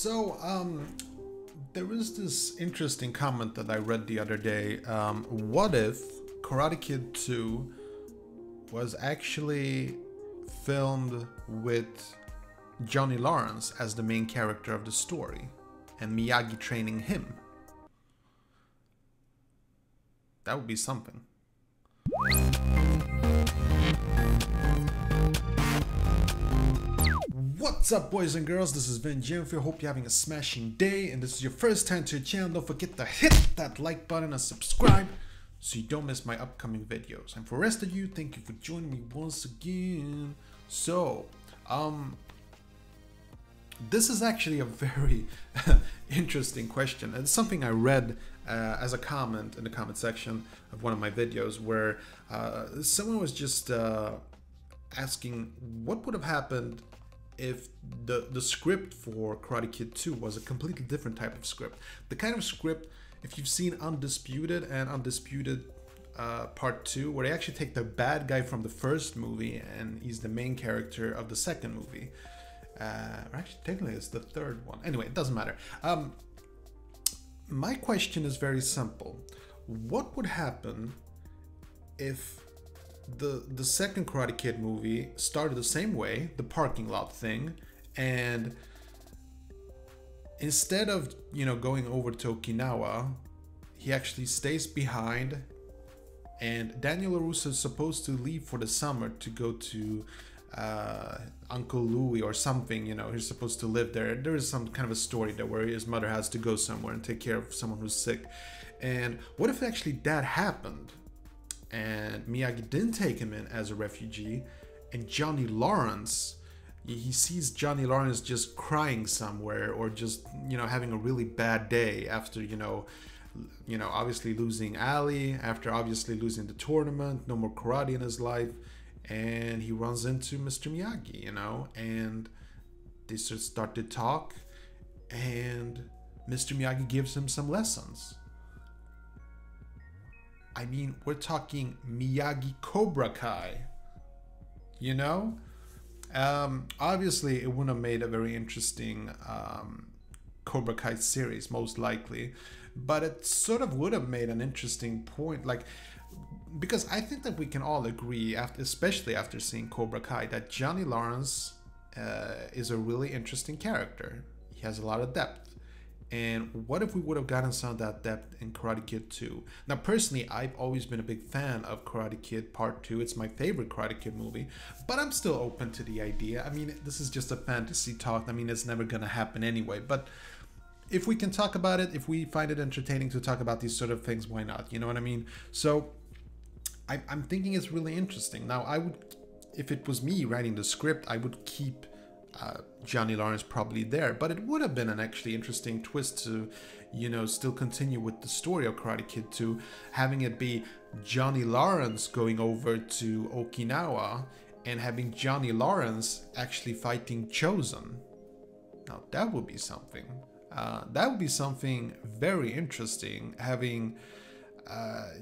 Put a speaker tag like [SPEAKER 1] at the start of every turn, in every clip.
[SPEAKER 1] There was this interesting comment that I read the other day. What if Karate Kid 2 was actually filmed with Johnny Lawrence as the main character of the story and Miyagi training him? That would be something. What's up, boys and girls? This is Vin Jennifer. Hope you're having a smashing day, and this is your first time to the channel. Don't forget to hit that like button and subscribe so you don't miss my upcoming videos. And for the rest of you, thank you for joining me once again. So, this is actually a very interesting question. It's something I read as a comment in the comment section of one of my videos, where someone was just asking what would have happened if the script for Karate Kid 2 was a completely different type of script. The kind of script, if you've seen Undisputed and Undisputed Part 2, where they actually take the bad guy from the first movie and he's the main character of the second movie. Or actually, technically it's the third one. Anyway, it doesn't matter. My question is very simple. What would happen if the second Karate Kid movie started the same way, the parking lot thing, and instead of, you know, going over to Okinawa, he actually stays behind, and Daniel LaRusso is supposed to leave for the summer to go to Uncle Louie or something, you know, he's supposed to live there. There is some kind of a story there where his mother has to go somewhere and take care of someone who's sick. And what if actually that happened and Miyagi didn't take him in as a refugee, and Johnny Lawrence, he sees Johnny Lawrence just crying somewhere, or just, you know, having a really bad day after, you know, obviously losing Ali, after obviously losing the tournament, no more karate in his life, and he runs into Mr. Miyagi, you know, and they start to talk, and Mr. Miyagi gives him some lessons. I mean, we're talking Miyagi Cobra Kai, you know? Obviously, it wouldn't have made a very interesting Cobra Kai series, most likely. But it sort of would have made an interesting point, like, because I think that we can all agree, especially after seeing Cobra Kai, that Johnny Lawrence is a really interesting character. He has a lot of depth. And what if we would have gotten some of that depth in Karate Kid 2? Now, personally, I've always been a big fan of Karate Kid Part 2. It's my favorite Karate Kid movie, but I'm still open to the idea. I mean, this is just a fantasy talk. I mean, it's never going to happen anyway, but if we can talk about it, if we find it entertaining to talk about these sort of things, why not? You know what I mean? So I'm thinking it's really interesting. Now, I would, if it was me writing the script, I would keep Johnny Lawrence probably there, but it would have been an actually interesting twist to, you know, still continue with the story of Karate Kid 2, having it be Johnny Lawrence going over to Okinawa and having Johnny Lawrence actually fighting Chozen. Now that would be something. That would be something very interesting, having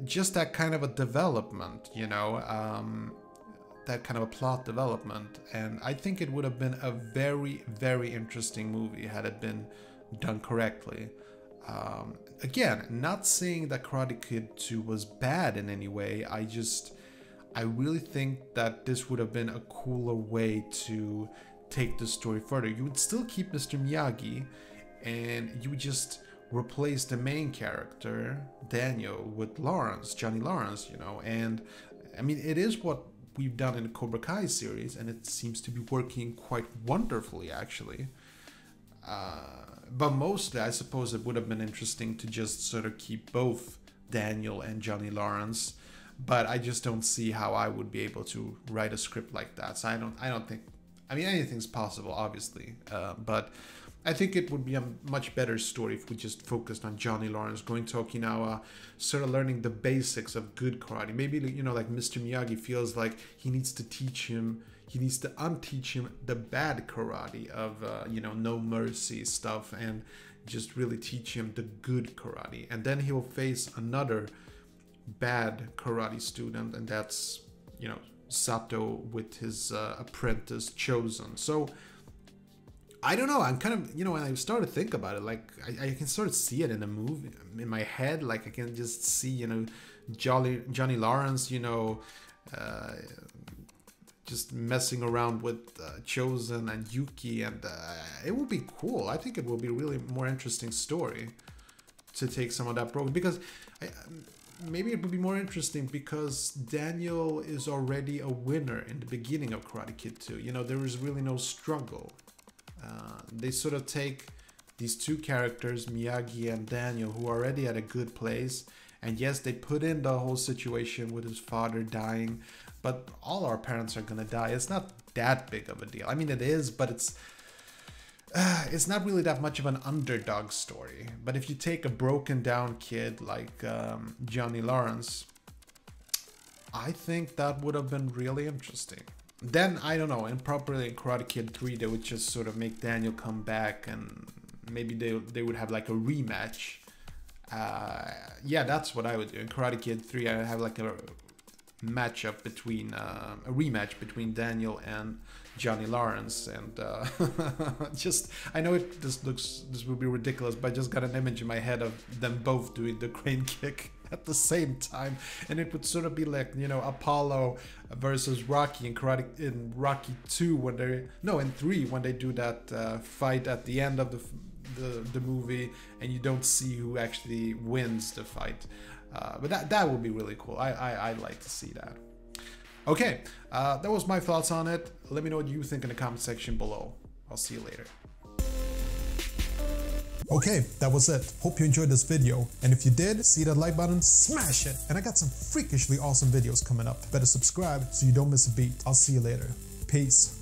[SPEAKER 1] just that kind of a development, you know, that kind of a plot development. And I think it would have been a very, very interesting movie had it been done correctly. Again, not saying that Karate Kid 2 was bad in any way. I really think that this would have been a cooler way to take the story further. You would still keep Mr. Miyagi, and you would just replace the main character, Daniel, with Lawrence, Johnny Lawrence, you know. And I mean, it is what we've done in the Cobra Kai series, and it seems to be working quite wonderfully, actually. But mostly, I suppose it would have been interesting to just sort of keep both Daniel and Johnny Lawrence, but I just don't see how I would be able to write a script like that. So I don't think, I mean, anything's possible, obviously, but I think it would be a much better story if we just focused on Johnny Lawrence going to Okinawa, sort of learning the basics of good karate. Maybe, you know, like Mr. Miyagi feels like he needs to teach him, he needs to unteach him the bad karate of, you know, no mercy stuff, and just really teach him the good karate. And then he will face another bad karate student, and that's, you know, Sato with his apprentice Chozen. So I don't know. I'm kind of, you know, when I start to think about it, like I can sort of see it in the movie in my head. Like I can just see, you know, Johnny Lawrence, you know, just messing around with Chozen and Yuki, and it would be cool. I think it will be really more interesting story to take some of that broken, because maybe it would be more interesting because Daniel is already a winner in the beginning of Karate Kid 2. You know, there is really no struggle. They sort of take these two characters, Miyagi and Daniel, who are already at a good place, and yes, they put in the whole situation with his father dying, but all our parents are gonna die. It's not that big of a deal. I mean, it is, but it's not really that much of an underdog story. But if you take a broken down kid like Johnny Lawrence, I think that would have been really interesting. Then, I don't know, and probably in Karate Kid 3, they would just sort of make Daniel come back, and maybe they would have like a rematch. Yeah, that's what I would do. In Karate Kid 3, I would have like a matchup between, a rematch between Daniel and Johnny Lawrence, and just, I know this would be ridiculous, but I just got an image in my head of them both doing the crane kick at the same time, and it would sort of be like, you know, Apollo versus Rocky in Rocky 2 when they, no, in 3 when they do that fight at the end of the movie, and you don't see who actually wins the fight. But that would be really cool. I'd like to see that. Okay, that was my thoughts on it. Let me know what you think in the comment section below. I'll see you later.
[SPEAKER 2] Okay, that was it. Hope you enjoyed this video. And if you did, see that like button, smash it. And I got some freakishly awesome videos coming up. Better subscribe so you don't miss a beat. I'll see you later. Peace.